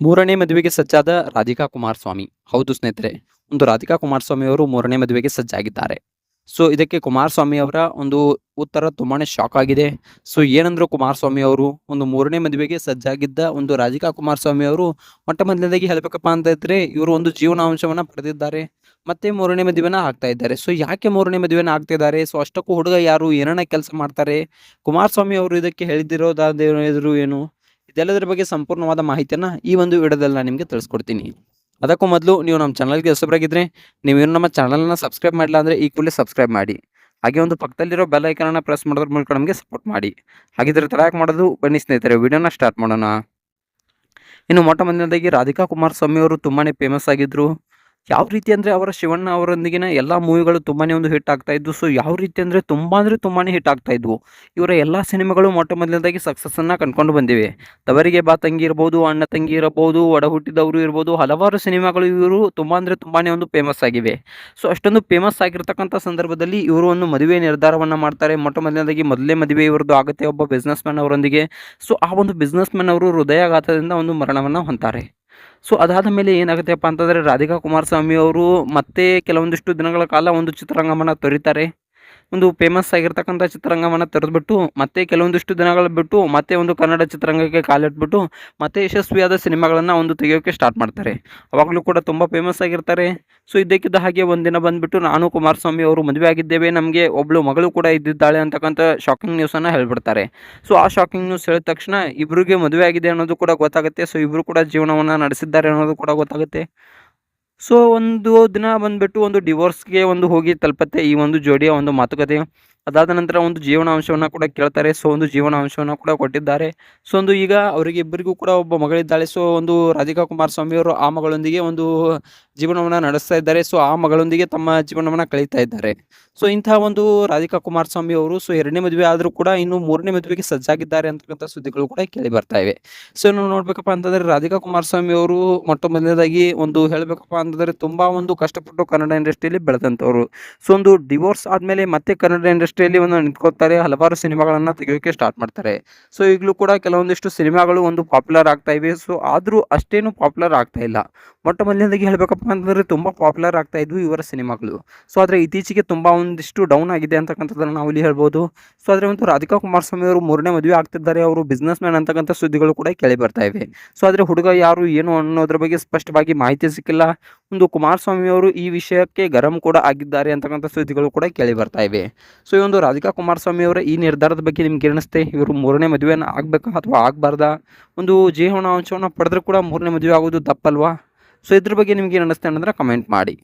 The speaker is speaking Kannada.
ಮೂರನೇ ಮದುವೆಗೆ ಸಜ್ಜಾದ ರಾಧಿಕಾ ಕುಮಾರಸ್ವಾಮಿ. ಹೌದು ಸ್ನೇಹಿತರೆ, ಒಂದು ರಾಧಿಕಾ ಕುಮಾರಸ್ವಾಮಿ ಅವರು ಮೂರನೇ ಮದುವೆಗೆ ಸಜ್ಜಾಗಿದ್ದಾರೆ. ಸೊ, ಇದಕ್ಕೆ ಕುಮಾರಸ್ವಾಮಿ ಅವರ ಒಂದು ಉತ್ತರ ತುಂಬಾನೇ ಶಾಕ್ ಆಗಿದೆ. ಸೊ, ಏನಂದ್ರು ಕುಮಾರಸ್ವಾಮಿ ಅವರು, ಒಂದು ಮೂರನೇ ಮದುವೆಗೆ ಸಜ್ಜಾಗಿದ್ದ ಒಂದು ರಾಧಿಕಾ ಕುಮಾರಸ್ವಾಮಿ ಅವರು ಮೊಟ್ಟ ಮೊದಲನೇದಾಗಿ ಹೇಳ್ಬೇಕಪ್ಪ ಅಂತ ಇದ್ರೆ, ಇವರು ಒಂದು ಜೀವನಾಂಶವನ್ನ ಪಡೆದಿದ್ದಾರೆ. ಮತ್ತೆ ಮೂರನೇ ಮದುವೆನ ಆಗ್ತಾ ಇದ್ದಾರೆ. ಸೊ, ಯಾಕೆ ಮೂರನೇ ಮದುವೆನ ಆಗ್ತಾ ಇದ್ದಾರೆ? ಸೊ, ಅಷ್ಟಕ್ಕೂ ಹುಡುಗ ಯಾರು? ಏನನ್ನ ಕೆಲಸ ಮಾಡ್ತಾರೆ? ಕುಮಾರಸ್ವಾಮಿ ಅವರು ಇದಕ್ಕೆ ಹೇಳಿದಿರೋದಾದ್ರು ಏನು? ಇದೆಲ್ಲದರ ಬಗ್ಗೆ ಸಂಪೂರ್ಣವಾದ ಮಾಹಿತಿಯನ್ನ ಈ ಒಂದು ವಿಡಿಯೋದಲ್ಲಿ ನಾನು ನಿಮಗೆ ತಿಳಿಸ್ಕೊಡ್ತೀನಿ. ಅದಕ್ಕೂ ಮೊದಲು ನೀವು ನಮ್ಮ ಚಾನಲ್ಗೆ ಹೊಸಬರಾಗಿದ್ರೆ, ನೀವು ಇನ್ನೂ ನಮ್ಮ ಚಾನಲ್ನ ಸಬ್ಸ್ಕ್ರೈಬ್ ಮಾಡಿಲ್ಲ ಅಂದರೆ ಈ ಕೂಡಲೇ ಸಬ್ಸ್ಕ್ರೈಬ್ ಮಾಡಿ. ಹಾಗೆ ಒಂದು ಪಕ್ಕದಲ್ಲಿರೋ ಬೆಲ್ ಐಕಾನನ್ನು ಪ್ರೆಸ್ ಮಾಡೋದ್ರ ಮೂಲಕ ನಮಗೆ ಸಪೋರ್ಟ್ ಮಾಡಿ. ಹಾಗಿದ್ರೆ ತಡ ಯಾಕೆ ಮಾಡೋದು, ಬನ್ನಿ ಸ್ನೇಹಿತರೆ ವಿಡಿಯೋನ ಸ್ಟಾರ್ಟ್ ಮಾಡೋಣ. ಇನ್ನು ಮೊಟ್ಟ ಮೊದಲನೇದಾಗಿ ರಾಧಿಕಾ ಕುಮಾರಸ್ವಾಮಿ ಅವರು ತುಂಬಾನೇ ಫೇಮಸ್ ಆಗಿದ್ರು. ಯಾವ ರೀತಿ ಅಂದರೆ ಅವರ ಶಿವಣ್ಣ ಅವರೊಂದಿಗಿನ ಎಲ್ಲ ಮೂವಿಗಳು ತುಂಬಾನೇ ಒಂದು ಹಿಟ್ ಆಗ್ತಾ ಇದ್ವು. ಸೊ, ಯಾವ ರೀತಿ ಅಂದರೆ ತುಂಬಾನೇ ಹಿಟ್ ಆಗ್ತಾ ಇದ್ವು. ಇವರ ಎಲ್ಲ ಸಿನಿಮಾಗಳು ಮೊಟ್ಟ ಮೊದಲನೇದಾಗಿ ಸಕ್ಸಸ್ಸನ್ನು ಕಂಡುಕೊಂಡು ಬಂದಿವೆ. ತವರಿಗೆ ಬಾ ತಂಗಿ ಇರ್ಬೋದು, ಅಣ್ಣ ತಂಗಿ ಇರಬಹುದು, ಒಡ ಹುಟ್ಟಿದವರು ಇರ್ಬೋದು, ಹಲವಾರು ಸಿನಿಮಾಗಳು ಇವರು ತುಂಬಾನೇ ಒಂದು ಫೇಮಸ್ ಆಗಿವೆ. ಸೊ, ಅಷ್ಟೊಂದು ಫೇಮಸ್ ಆಗಿರ್ತಕ್ಕಂಥ ಸಂದರ್ಭದಲ್ಲಿ ಇವರು ಒಂದು ಮದುವೆ ನಿರ್ಧಾರವನ್ನು ಮಾಡ್ತಾರೆ. ಮೊಟ್ಟ ಮೊದಲನೇದಾಗಿ ಮೊದಲೇ ಮದುವೆ ಇವರದ್ದು ಆಗುತ್ತೆ ಒಬ್ಬ ಬಿಸ್ನೆಸ್ ಮ್ಯಾನ್ ಅವರೊಂದಿಗೆ. ಸೊ, ಆ ಒಂದು ಬಿಸ್ನೆಸ್ ಮ್ಯಾನ್ ಅವರು ಹೃದಯಾಘಾತದಿಂದ ಒಂದು ಮರಣವನ್ನು ಹೊಂತಾರೆ. ಸೊ, ಅದಾದ ಮೇಲೆ ಏನಾಗುತ್ತೆಪ್ಪ ಅಂತಂದರೆ, ರಾಧಿಕಾ ಕುಮಾರಸ್ವಾಮಿ ಅವರು ಮತ್ತೆ ಕೆಲವೊಂದಿಷ್ಟು ದಿನಗಳ ಕಾಲ ಒಂದು ಚಿತ್ರರಂಗವನ್ನು ತೊರೀತಾರೆ. ಒಂದು ಫೇಮಸ್ ಆಗಿರ್ತಕ್ಕಂಥ ಚಿತ್ರರಂಗವನ್ನು ತೊರೆದ್ಬಿಟ್ಟು ಮತ್ತೆ ಕೆಲವೊಂದಿಷ್ಟು ದಿನಗಳು ಬಿಟ್ಟು ಮತ್ತೆ ಒಂದು ಕನ್ನಡ ಚಿತ್ರರಂಗಕ್ಕೆ ಕಾಲಿಟ್ಬಿಟ್ಟು ಮತ್ತೆ ಯಶಸ್ವಿಯಾದ ಸಿನಿಮಾಗಳನ್ನು ಒಂದು ತೆಗೆಯೋಕ್ಕೆ ಸ್ಟಾರ್ಟ್ ಮಾಡ್ತಾರೆ. ಅವಾಗಲೂ ಕೂಡ ತುಂಬ ಫೇಮಸ್ ಆಗಿರ್ತಾರೆ. ಸೊ, ಇದ್ದಕ್ಕಿದ್ದ ಹಾಗೆ ಒಂದಿನ ಬಂದುಬಿಟ್ಟು, ನಾನು ಕುಮಾರಸ್ವಾಮಿ ಅವರು ಮದುವೆ ಆಗಿದ್ದೇವೆ, ನಮಗೆ ಒಬ್ಬಳು ಮಗಳು ಕೂಡ ಇದ್ದಿದ್ದಾಳೆ ಅಂತಕ್ಕಂಥ ಶಾಕಿಂಗ್ ನ್ಯೂಸನ್ನು ಹೇಳ್ಬಿಡ್ತಾರೆ. ಸೊ, ಆ ಶಾಕಿಂಗ್ ನ್ಯೂಸ್ ಹೇಳಿದ ತಕ್ಷಣ ಇಬ್ಬರಿಗೆ ಮದುವೆ ಆಗಿದೆ ಅನ್ನೋದು ಕೂಡ ಗೊತ್ತಾಗುತ್ತೆ. ಸೊ, ಇಬ್ಬರು ಕೂಡ ಜೀವನವನ್ನು ನಡೆಸಿದ್ದಾರೆ ಅನ್ನೋದು ಕೂಡ ಗೊತ್ತಾಗುತ್ತೆ. ಸೊ, ಒಂದು ದಿನ ಬಂದುಬಿಟ್ಟು ಒಂದು ಡಿವೋರ್ಸ್‌ಗೆ ಒಂದು ಹೋಗಿ ತಲುಪುತ್ತೆ ಈ ಒಂದು ಜೋಡಿಯ ಒಂದು ಮಾತುಕತೆ. ಅದಾದ ನಂತರ ಒಂದು ಜೀವನಾಂಶವನ್ನು ಕೂಡ ಕೇಳ್ತಾರೆ. ಸೊ, ಒಂದು ಜೀವನಾಂಶವನ್ನು ಕೂಡ ಕೊಟ್ಟಿದ್ದಾರೆ. ಸೊ, ಒಂದು ಈಗ ಅವರಿಗೆ ಇಬ್ಬರಿಗೂ ಕೂಡ ಒಬ್ಬ ಮಗಳಿದ್ದಾಳೆ. ಸೊ, ಒಂದು ರಾಧಿಕಾ ಕುಮಾರಸ್ವಾಮಿ ಅವರು ಆ ಮಗಳೊಂದಿಗೆ ಒಂದು ಜೀವನವನ್ನು ನಡೆಸ್ತಾ ಇದ್ದಾರೆ. ಸೊ, ಆ ಮಗಳೊಂದಿಗೆ ತಮ್ಮ ಜೀವನವನ್ನು ಕಳೀತಾ ಇದ್ದಾರೆ. ಸೊ, ಇಂತಹ ಒಂದು ರಾಧಿಕಾ ಕುಮಾರಸ್ವಾಮಿ ಅವರು ಎರಡನೇ ಮದುವೆ ಆದರೂ ಕೂಡ ಇನ್ನು ಮೂರನೇ ಮದುವೆಗೆ ಸಜ್ಜಾಗಿದ್ದಾರೆ ಅಂತಕ್ಕಂಥ ಸುದ್ದಿಗಳು ಕೂಡ ಕೇಳಿ ಬರ್ತಾ ಇವೆ. ಸೊ, ನಾವು ನೋಡ್ಬೇಕಪ್ಪ ಅಂತಂದರೆ, ರಾಧಿಕಾ ಕುಮಾರಸ್ವಾಮಿ ಅವರು ಮೊಟ್ಟ ಮೊದಲನೇದಾಗಿ ಒಂದು ಹೇಳಬೇಕಪ್ಪ ಅಂತಂದರೆ ತುಂಬಾ ಒಂದು ಕಷ್ಟಪಟ್ಟು ಕನ್ನಡ ಇಂಡಸ್ಟ್ರಿಯಲ್ಲಿ ಬೆಳೆದಂಥವ್ರು. ಸೊ, ಒಂದು ಡಿವೋರ್ಸ್ ಆದಮೇಲೆ ಮತ್ತೆ ಕನ್ನಡ ಇಂಡಸ್ಟ್ರಿಯಲ್ಲಿ ಒಂದು ನಿಂತ್ಕೋತಾರೆ. ಹಲವಾರು ಸಿನಿಮಾಗಳನ್ನು ತೆಗೆಯೋಕ್ಕೆ ಸ್ಟಾರ್ಟ್ ಮಾಡ್ತಾರೆ. ಸೊ, ಈಗಲೂ ಕೂಡ ಕೆಲವೊಂದಿಷ್ಟು ಸಿನಿಮಾಗಳು ಒಂದು ಪಾಪ್ಯುಲರ್ ಆಗ್ತಾ ಇವೆ. ಸೊ, ಆದರೂ ಅಷ್ಟೇನು ಪಾಪ್ಯುಲರ್ ಆಗ್ತಾ ಇಲ್ಲ. ಮೊಟ್ಟ ಮೊದಲನೇದಾಗಿ ಹೇಳಬೇಕಪ್ಪ ಅಂತಂದರೆ ತುಂಬ ಪಾಪ್ಯುಲರ್ ಆಗ್ತಾ ಇದ್ವು ಇವರ ಸಿನಿಮಾಗಳು. ಸೊ, ಆದರೆ ಇತ್ತೀಚೆಗೆ ತುಂಬ ಒಂದಿಷ್ಟು ಡೌನ್ ಆಗಿದೆ ಅಂತಕ್ಕಂಥದ್ದನ್ನು ನಾವು ಇಲ್ಲಿ ಹೇಳ್ಬೋದು. ಸೊ, ಆದರೆ ಒಂದು ರಾಧಿಕಾ ಕುಮಾರಸ್ವಾಮಿ ಅವರು ಮೂರನೇ ಮದುವೆ ಆಗ್ತಿದ್ದಾರೆ, ಅವರು ಬಿಸ್ನೆಸ್ ಮ್ಯಾನ್ ಅಂತಕ್ಕಂಥ ಸುದ್ದಿಗಳು ಕೂಡ ಕೇಳಿ ಬರ್ತಾ ಇವೆ. ಸೊ, ಆದರೆ ಹುಡುಗ ಯಾರು ಏನು ಅನ್ನೋದ್ರ ಬಗ್ಗೆ ಸ್ಪಷ್ಟವಾಗಿ ಮಾಹಿತಿ ಸಿಕ್ಕಿಲ್ಲ. ಒಂದು ಕುಮಾರಸ್ವಾಮಿ ಅವರು ಈ ವಿಷಯಕ್ಕೆ ಗರಂ ಕೂಡ ಆಗಿದ್ದಾರೆ ಅಂತಕ್ಕಂಥ ಸುದ್ದಿಗಳು ಕೂಡ ಕೇಳಿ ಬರ್ತಾ ಇವೆ. ಸೊ, ಈ ಒಂದು ರಾಧಿಕಾ ಕುಮಾರಸ್ವಾಮಿ ಅವರ ಈ ನಿರ್ಧಾರದ ಬಗ್ಗೆ ನಿಮ್ಗೆ ಏನಿಸುತ್ತೆ? ಇವರು ಮೂರನೇ ಮದುವೆಯನ್ನು ಆಗಬೇಕಾ ಅಥವಾ ಆಗಬಾರ್ದಾ? ಒಂದು ಜೀವನಾಂಶವನ್ನು ಪಡೆದರೂ ಕೂಡ ಮೂರನೇ ಮದುವೆ ಆಗೋದು ತಪ್ಪಲ್ವಾ? ಸೊ, ಇದ್ರ ಬಗ್ಗೆ ನಿಮ್ಗೆ ಏನು ಅನ್ನಿಸ್ತೆ ಅನ್ನೋದನ್ನ ಕಮೆಂಟ್ ಮಾಡಿ.